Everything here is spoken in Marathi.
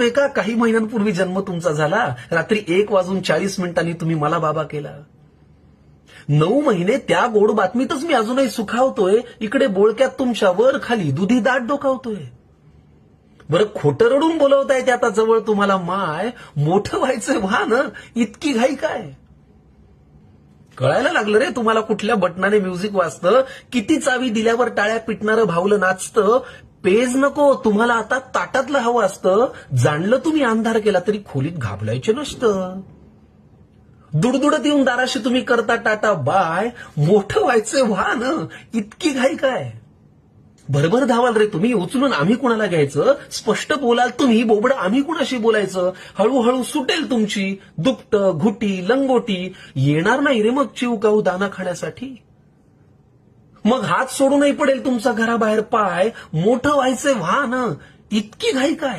वास्तव आहे का काही महिन्यांपूर्वी जन्म तुमचा झाला, रात्री 1:40 तुम्ही मला बाबा केला. 9 महिने त्या गोड बातमीतच मी अजूनही सुखावतोय, इकडे बोळक्यात तुमच्या वर खाली दुधी दाट डोकावतोय. बरं खोटं रडून बोलवताय ते आता जवळ तुम्हाला माय, मोठं व्हायचंय व्हा ना, इतकी घाई काय? कळायला लागलं रे तुम्हाला कुठल्या बटनाने म्युझिक वाजतं, किती चावी दिल्यावर टाळ्या पिटणारं भावलं नाचतं. पेज नको तुम्हाला आता ताटातलं हवं असतं. जाणलं तुम्ही अंधार केला तरी खोलीत घाबरायचे नसतं. दुडदुडत येऊन दाराशी तुम्ही करता टाटा बाय, मोठं व्हायचंय व्हा ना, इतकी घाई काय? भरभर धावाल रे तुम्ही, उचलून आम्ही कुणाला घ्यायचं, स्पष्ट बोलाल तुम्ही, बोबडं आम्ही कुणाशी बोलायचं. हळूहळू सुटेल तुमची दुपट घुटी लंगोटी, येणार नाही रे मग चिवकाऊ दाना खाण्यासाठी. मग हात सोडूनही पडेल तुमचा घराबाहेर पाय, मोठं व्हायचंय व्हा ना, इतकी घाई काय?